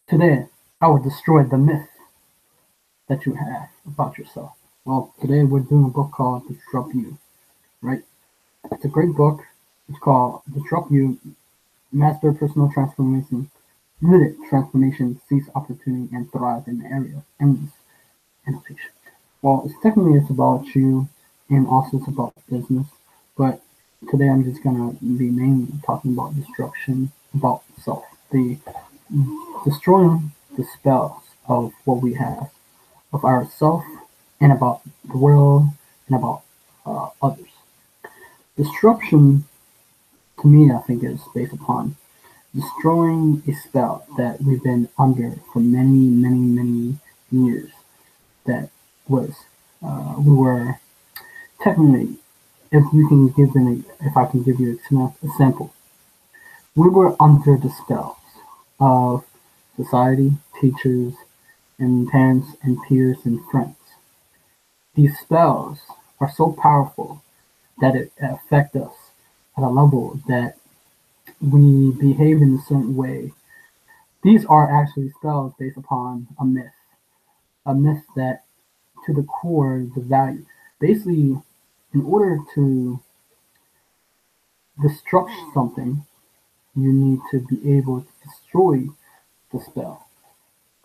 Today, I will destroy the myth that you have about yourself. Well, today we're doing a book called Disrupt You, right? It's a great book. It's called Disrupt You, Master Personal Transformation, Unit Transformation, Seize Opportunity, and Thrive in the Area of Endless Innovation. Well, it's about you and also it's about business, but today I'm just gonna be mainly talking about destruction, about self, the destroying the spells of what we have, of ourself, and about the world, and about others. Disruption, to me, I think is based upon destroying a spell that we've been under for many, many, many years. That was, we were technically, if I can give you an example, we were under the spells of society, teachers, and parents, and peers, and friends. These spells are so powerful that it affect us at a level that we behave in a certain way. These are actually spells based upon a myth that to the core, the value. Basically, in order to destruct something, you need to be able to destroy the spell,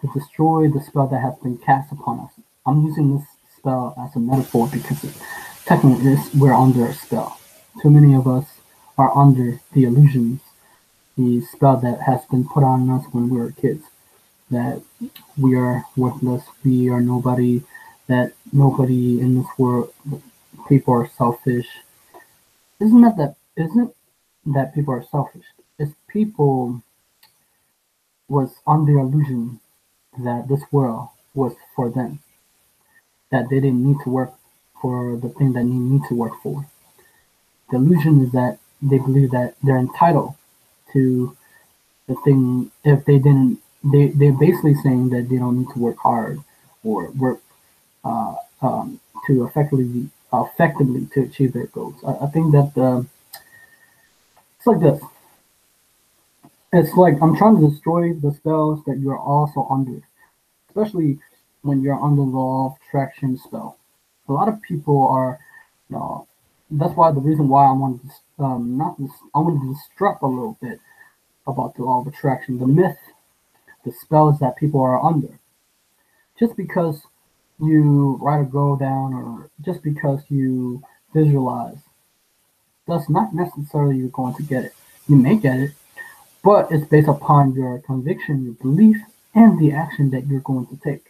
to destroy the spell that has been cast upon us. I'm using this spell as a metaphor because technically we're under a spell. Too many of us are under the illusions, the spell that has been put on us when we were kids, that we are worthless, we are nobody, that nobody in this world, people are selfish. Isn't that people are selfish? It's people was under the illusion that this world was for them, that they didn't need to work for the thing that they need to work for. The illusion is that they believe that they're entitled to the thing if they didn't. They're basically saying that they don't need to work hard or work uh, to effectively to achieve their goals. I think that it's like this. It's like I'm trying to destroy the spells that you're also under, especially when you're under the law of attraction spell. A lot of people are, uh, that's why the reason why I want to not this, I want to disrupt a little bit about the law of attraction, the myth, the spells that people are under. Just because you write a goal down or just because you visualize, that's not necessarily you're going to get it. You may get it, but it's based upon your conviction, your belief, and the action that you're going to take.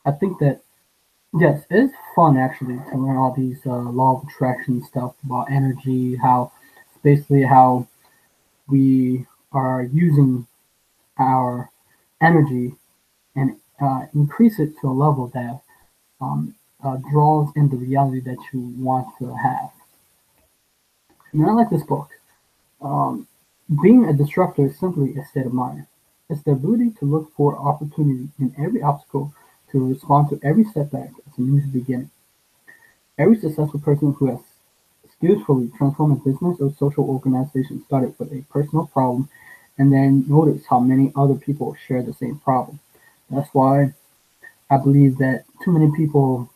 I think that yes, it's fun actually to learn all these law of attraction stuff about energy, how it's basically how we are using our energy and increase it to a level that draws in the reality that you want to have. And I like this book. Um, Being a disruptor is simply a state of mind. It's the ability to look for opportunity in every obstacle, to respond to every setback as a new beginning. Every successful person who has skillfully transformed a business or social organization started with a personal problem and then noticed how many other people share the same problem. That's why I believe that too many people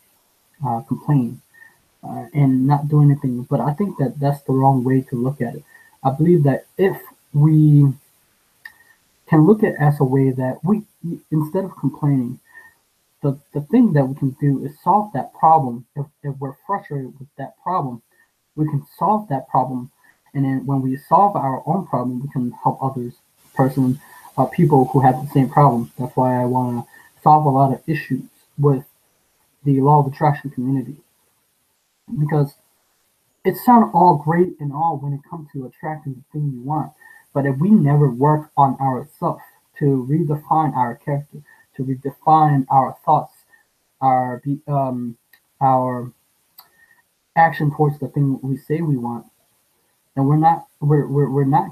complain and not do anything. But I think that that's the wrong way to look at it. I believe that if we can look at it as a way that we, instead of complaining, the thing that we can do is solve that problem. If we're frustrated with that problem, we can solve that problem. And then when we solve our own problem, we can help others, people who have the same problem. That's why I want to solve a lot of issues with the law of attraction community because it sounds all great and all when it comes to attracting the thing you want. But if we never work on ourselves to redefine our character, to redefine our thoughts, our action towards the thing we say we want, then we're not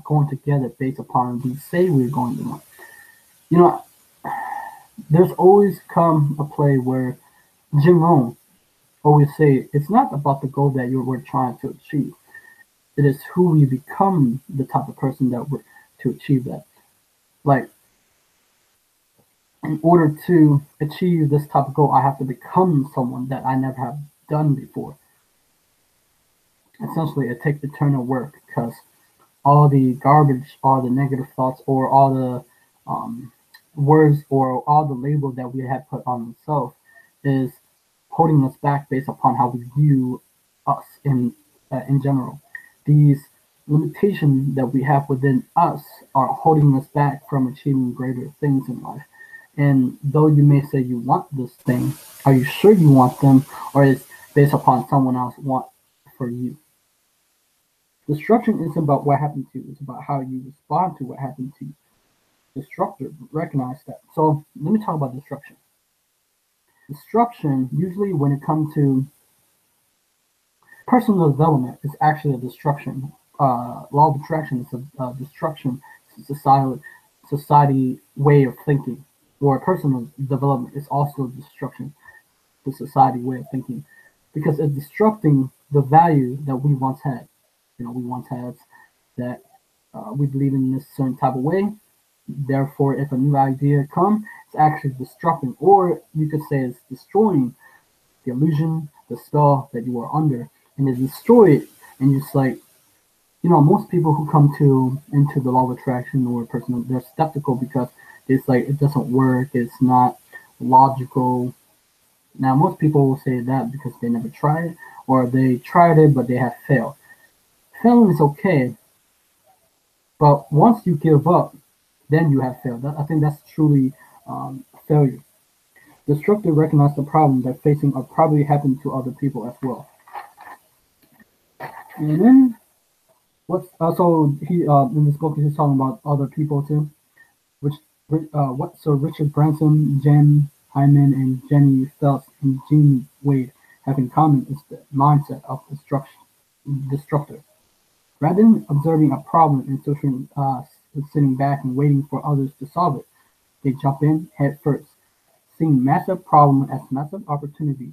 going to get it based upon we say we're going to want. You know, there's always come a play where Jim Rohn always say it's not about the goal that you were trying to achieve. It is who we become the type of person that we're to achieve that. Like in order to achieve this type of goal, I have to become someone that I never have done before. Essentially, it takes eternal work because all the garbage, all the negative thoughts, or all the words, or all the label that we have put on ourselves is holding us back based upon how we view us in general. These limitations that we have within us are holding us back from achieving greater things in life. And though you may say you want this thing, are you sure you want them, or is based upon someone else want for you? Destruction isn't about what happened to you, it's about how you respond to what happened to you. Destructor recognize that. So let me talk about destruction. Destruction, usually when it comes to personal development, is actually a destruction. Law of attraction is a destruction society way of thinking, or personal development is also a destruction to society way of thinking, because it's disrupting the value that we once had. We once had that we believe in this certain type of way. Therefore, if a new idea comes, it's actually disrupting, or you could say it's destroying the illusion, the spell that you are under, and it destroy it. And it's like, most people who come to into the law of attraction or personal, they're skeptical because it's like it doesn't work, it's not logical. Now, most people will say that because they never tried it, or they tried it but they have failed. Failing is okay, but once you give up, then you have failed. I think that's truly failure. Destructive recognize the problem they're facing are probably happening to other people as well. And then what's also he in this book he's talking about other people too, which what so Richard Branson, Jen Hyman, and Jenny Phelps and Jean Wade have in common is the mindset of destructor. Rather than observing a problem and sitting back and waiting for others to solve it, they jump in head first, seeing massive problem as massive opportunity.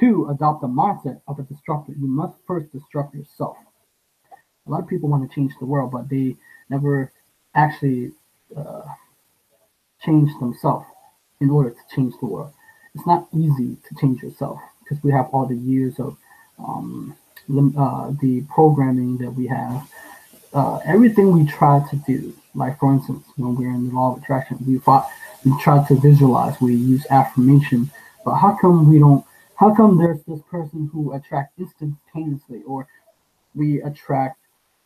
To adopt the mindset of a destructor, you must first destruct yourself. A lot of people want to change the world, but they never actually uh, change themselves in order to change the world. It's not easy to change yourself because we have all the years of the programming that we have. Everything we try to do, like for instance, when we're in the law of attraction, we try to visualize, we use affirmation, but how come we don't? How come there's this person who attract instantaneously, or we attract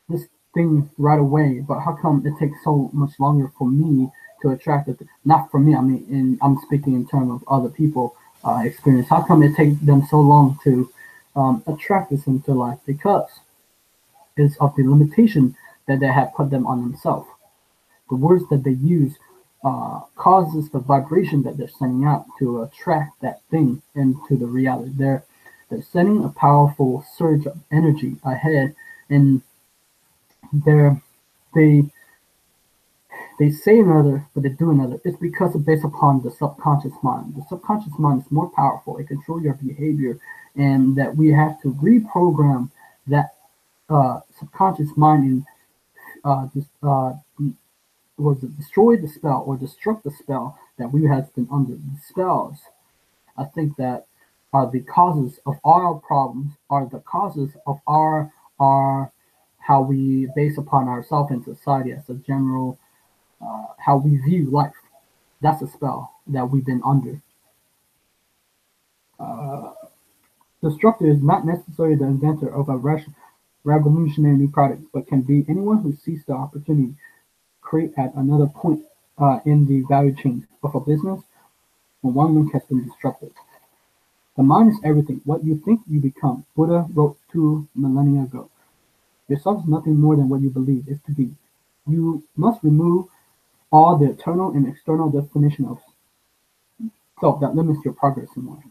this thing right away, but how come it takes so much longer for me to attract it? Not for me, I mean, I'm speaking in terms of other people experience. How come it takes them so long to attract this into life? Because it's of the limitation that they have put them on themselves. The words that they use causes the vibration that they're sending out to attract that thing into the reality. They're sending a powerful surge of energy ahead, and they're they they say another, but they do another. It's because it's based upon the subconscious mind. The subconscious mind is more powerful. It controls your behavior, and that we have to reprogram that subconscious mind and was it destroy the spell or destruct the spell that we have been under. The spells, I think that are the causes of all our problems, are the causes of our how we base upon ourselves in society as a general, how we view life. That's a spell that we've been under. Destructor is not necessarily the inventor of a revolutionary new product, but can be anyone who sees the opportunity to create at another point in the value chain of a business when one link has been disrupted. The mind is everything. What you think, you become. Buddha wrote 2 millennia ago. Yourself is nothing more than what you believe is to be. You must remove all the internal and external definition of self that limits your progress in life.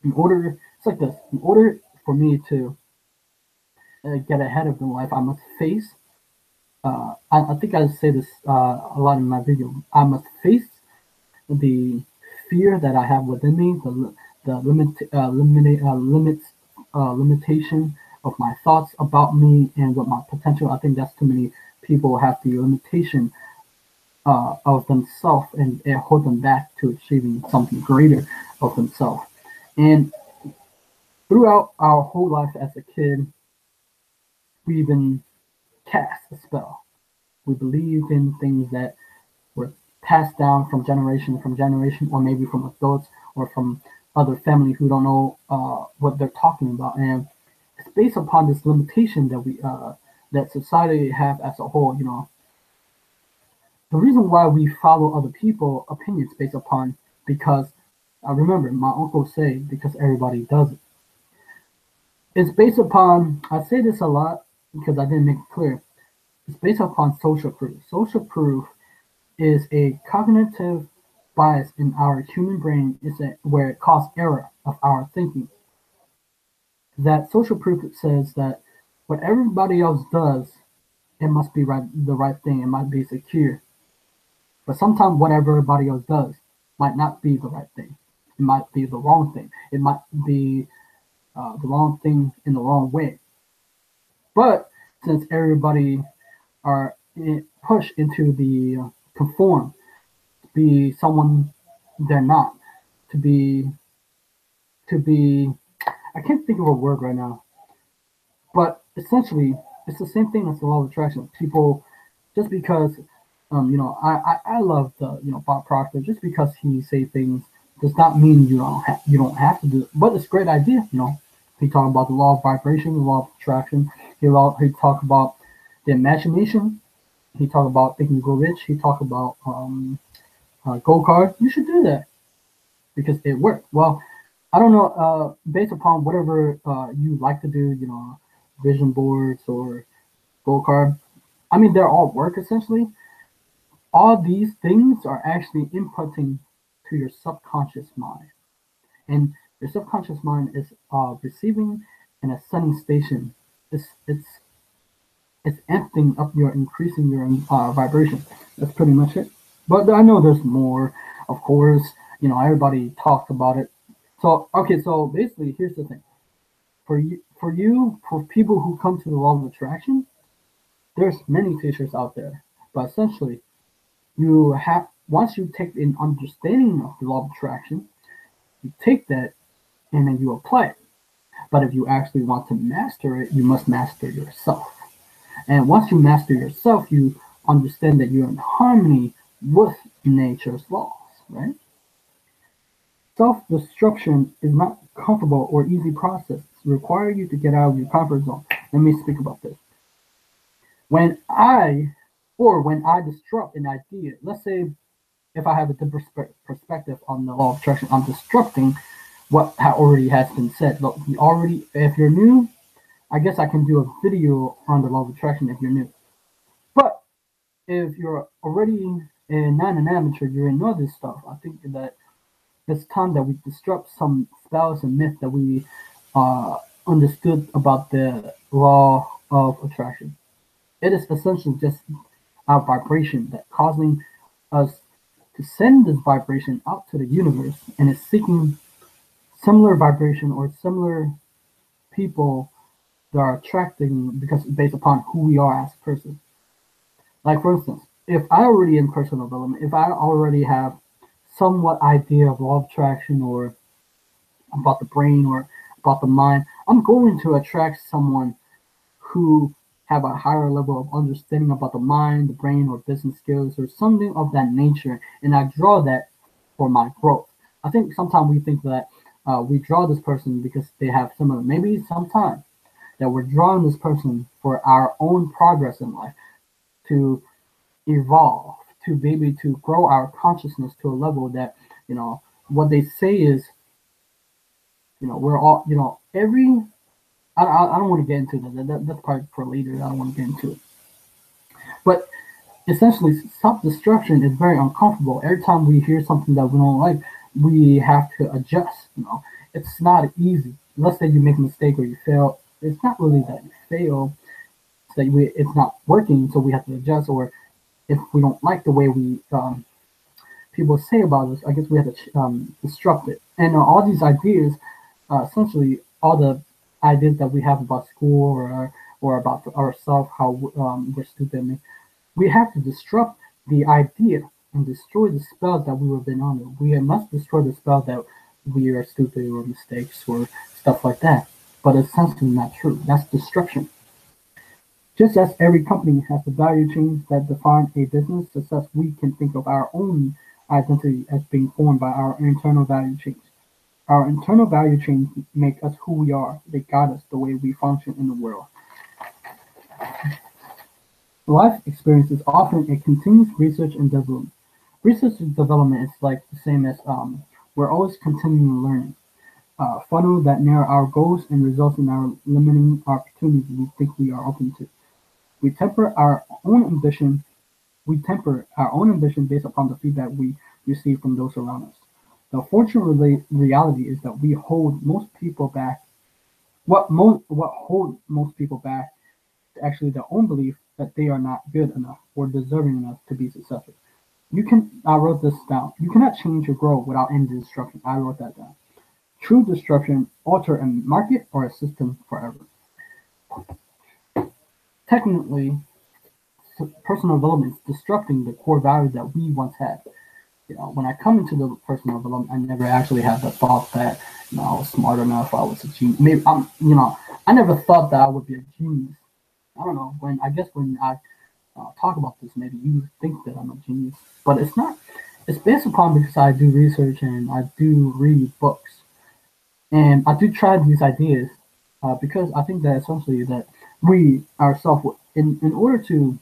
It's like this. In order for me to get ahead of the life, I must face. I think I say this a lot in my video. I must face the fear that I have within me, limitation of my thoughts about me and what my potential. I think that's too many people have the limitation of themselves, and it hold them back to achieving something greater of themselves. And throughout our whole life as a kid, we've been cast a spell. We believed in things that were passed down from generation, or maybe from adults or from other family who don't know what they're talking about. And it's based upon this limitation that we that society have as a whole. The reason why we follow other people' opinions based upon, because I remember my uncle say, because everybody does it. It's based upon, I say this a lot because I didn't make it clear. It's based upon social proof. Social proof is a cognitive bias in our human brain, where it causes error of our thinking. That social proof says that what everybody else does, it must be the right thing. It might be secure. But sometimes what everybody else does might not be the right thing. It might be the wrong thing. It might be the wrong thing in the wrong way. But since everybody are pushed into the conform, to be someone they're not, to be to be I can't think of a word right now, but essentially it's the same thing as the law of attraction. People, just because I love the Bob Proctor. Just because he say things does not mean you don't have to do it. But it's a great idea. He talked about the law of vibration, the law of attraction. He talked about the imagination. He talked about thinking go rich. He talked about go card. You should do that because it worked. Well, I don't know. Based upon whatever you like to do, vision boards or go card. I mean, they're all work essentially. All these things are actually inputting to your subconscious mind, and your subconscious mind is receiving an ascending station. It's emptying up increasing your vibration. That's pretty much it. But I know there's more. Of course, everybody talks about it. So okay, so basically, here's the thing. For people who come to the law of attraction, there's many teachers out there. But essentially, you have once you take an understanding of the law of attraction, you take that and then you apply it. But if you actually want to master it, you must master yourself. And once you master yourself, you understand that you're in harmony with nature's laws, right? Self-destruction is not a comfortable or easy process. It requires you to get out of your comfort zone. Let me speak about this. When I disrupt an idea, let's say if I have a different perspective on the law of attraction, I'm disrupting what already has been said. Look, if you're new, I guess I can do a video on the law of attraction if you're new. But if you're already not an amateur, you already know this stuff. I think that it's time that we disrupt some spells and myths that we understood about the law of attraction. It is essentially just our vibration that causing us to send this vibration out to the universe, and it's seeking similar vibration or similar people that are attracting because based upon who we are as a person. Like for instance, if I already in personal development, if I already have somewhat idea of law of attraction or about the brain or about the mind, I'm going to attract someone who have a higher level of understanding about the mind, the brain, or business skills, or something of that nature, and I draw that for my growth. I think sometimes we think that we draw this person because they have similar. Maybe sometimes that we're drawing this person for our own progress in life, to evolve, to maybe to grow our consciousness to a level that what they say is we're all every I don't want to get into that's part for later. I don't want to get into it. But essentially, self-destruction is very uncomfortable. Every time we hear something that we don't like, we have to adjust. It's not easy. Let's say you make a mistake or you fail. It's not really that you fail. It's that it's not working, so we have to adjust. Or if we don't like the way we people say about us, I guess we have to disrupt it. And all these ideas, essentially, all the ideas that we have about school or about ourselves, how we're stupid. We have to disrupt the idea and destroy the spells that we were been under. We must destroy the spell that we are stupid or mistakes or stuff like that. But it's essentially not true. That's destruction. Just as every company has the value chains that define a business success, we can think of our own identity as being formed by our internal value chains. Our internal value chains make us who we are. They guide us the way we function in the world. Life experience is often a continuous research and development. Research and development is like the same as we're always continuing learning. Funnel that narrow our goals and results in our limiting opportunities we think we are open to. We temper our own ambition. We temper our own ambition based upon the feedback we receive from those around us. The unfortunate reality is that we hold most people back. What holds most people back is actually their own belief that they are not good enough or deserving enough to be successful. I wrote this down. You cannot change or grow without any destruction. I wrote that down. True destruction alter a market or a system forever. Technically, personal development is destructing the core values that we once had. When I come into the personal development, I never actually had the thought that I was smart enough. I was a genius. Maybe I never thought that I would be a genius. I don't know. When I talk about this, maybe you think that I'm a genius, but it's not. It's based upon because I do research and I do read books and I do try these ideas because I think that essentially that we ourselves in order to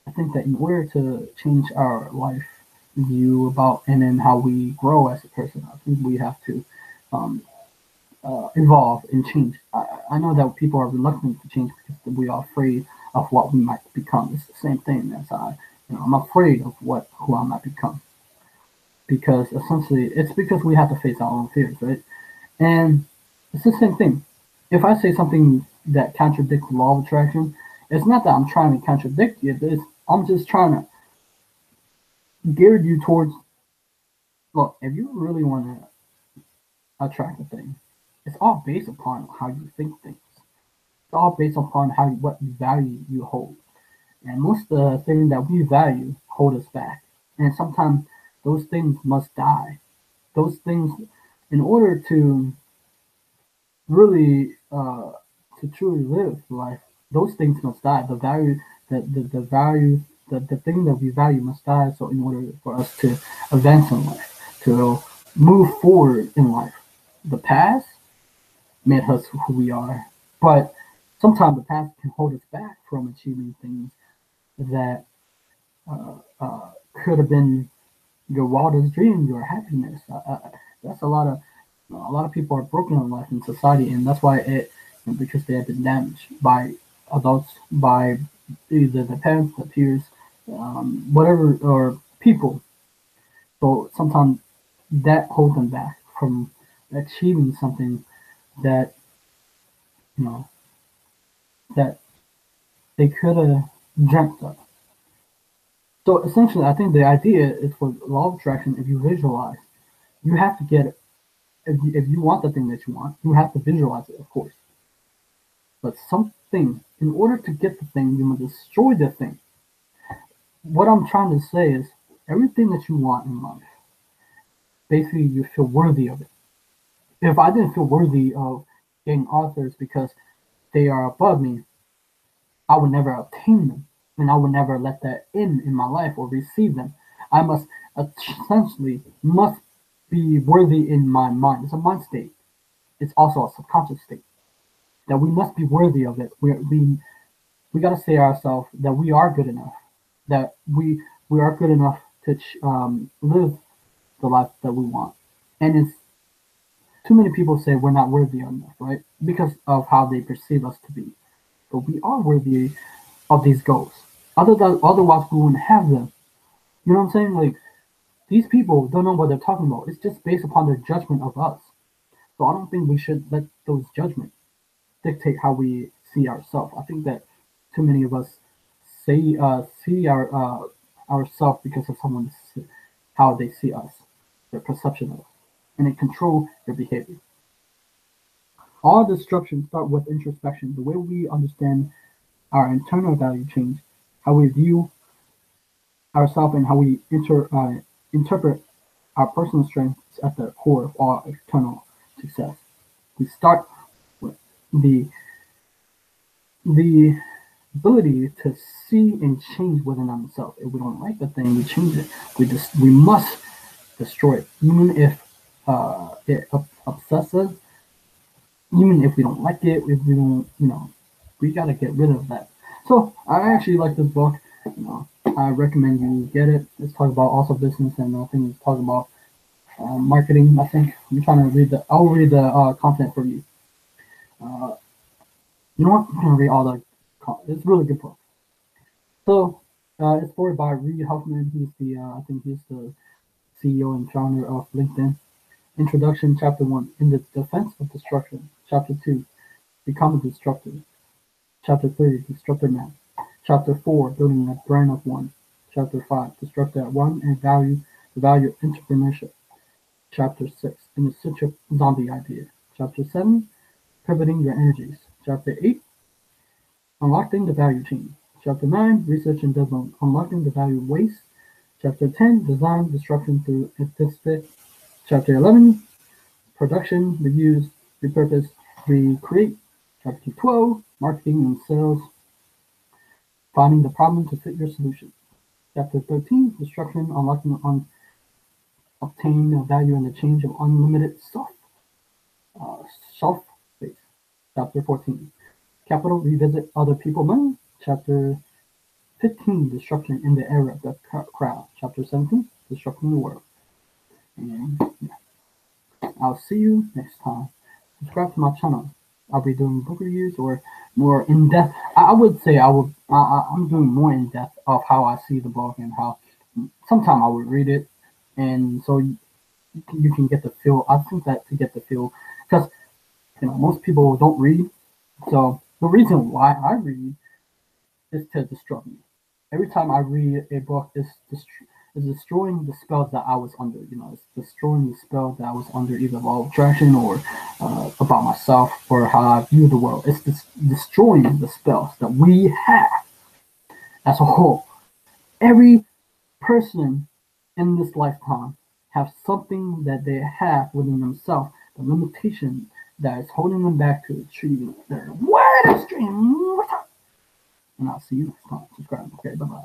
I think that in order to change our life view about and then how we grow as a person, I think we have to um, evolve and change. I know that people are reluctant to change because we are afraid of what we might become. It's the same thing as I'm afraid of who I might become because essentially it's because we have to face our own fears, right? And it's the same thing. If I say something that contradicts the law of attraction, it's not that I'm trying to contradict you. I'm just trying to gear you towards. Look, if you really want to attract a thing, it's all based upon how you think things. It's all based upon what value you hold. And most of the things that we value hold us back. And sometimes those things must die. Those things, in order to really to truly live life, those things must die. The value, the thing that we value must die. So in order for us to advance in life, to move forward in life, the past made us who we are, but sometimes the past can hold us back from achieving things that could have been your wildest dream, your happiness. That's a lot of people are broken in life in society, and that's why because they have been damaged by adults, by either the parents, the peers, whatever, or people. So sometimes that holds them back from achieving something that you know that they could have dreamt of. So essentially, I think the idea is for law of attraction. If you visualize, you have to get it. If you want the thing that you want, you have to visualize it, of course. But something, in order to get the thing, you must destroy the thing. What I'm trying to say is, everything that you want in life, basically, you feel worthy of it. If I didn't feel worthy of getting authors because they are above me, I would never obtain them, and I would never let that in my life or receive them. I must essentially must be worthy in my mind. It's a mind state. It's also a subconscious state that we must be worthy of it. We got to say to ourselves that we are good enough, that we are good enough to live the life that we want. And it's too many people say we're not worthy enough, right? Because of how they perceive us to be. But we are worthy of these goals. Otherwise, we wouldn't have them. You know what I'm saying? Like these people don't know what they're talking about. It's just based upon their judgment of us. So I don't think we should let those judgments dictate how we see ourselves. I think that too many of us see ourselves because of how they see us, their perception of us, and it control their behavior. All destruction start with introspection. The way we understand our internal value change, how we view ourselves and how we interpret our personal strengths at the core of all external success. We start with the the ability to see and change within ourselves. If we don't like the thing, we change it. We must destroy it, even if it upsets us. Even if we don't like it, if we don't, we gotta get rid of that. So I actually like this book. I recommend you get it. It's talk about also business, and I think it's talk about marketing. I think I'm trying to read the. I'll read the content for you. Uh, you know what? I'm gonna read all the. It's a really good book. So it's forwarded by Reid Hoffman. He's the I think he's the CEO and founder of LinkedIn. Introduction, Chapter 1. In the Defense of Destruction. Chapter 2. Become a Disruptor. Chapter 3. Disruptor Man. Chapter 4. Building a Brand of One. Chapter 5. Disruptor at One and the value of entrepreneurship. Chapter 6. In the Search of Zombie Idea. Chapter 7. Pivoting Your Energies. Chapter 8. Unlocking the Value Chain. Chapter 9. Research and Development. Unlocking the Value of Waste. Chapter 10. Design Disruption through Anticipate. Chapter 11. Production, Reuse, Repurpose, Recreate. Chapter 12. Marketing and Sales. Finding the problem to fit your solution. Chapter 13. Destruction, Unlocking Obtain Value in the Change of Unlimited Shelf Space. Chapter 14. Capital, Revisit Other People Money. Chapter 15. Disruption in the Era of the Crowd. Chapter 17. Disrupting the World. And I'll see you next time. Subscribe to my channel. I'll be doing book reviews or more in depth. I would say I'm doing more in depth of how I see the book and how sometimes I would read it, and so you can get the feel. I think that to get the feel, because most people don't read. So the reason why I read is to destroy me. Every time I read a book, it's destroying the spells that I was under. It's destroying the spell that I was under, either law of attraction or about myself or how I view the world. It's destroying the spells that we have as a whole. Every person in this lifetime have something that they have within themselves, the limitation that is holding them back to achieve their wildest dream. And I'll see you next time. Subscribe. Okay, bye bye.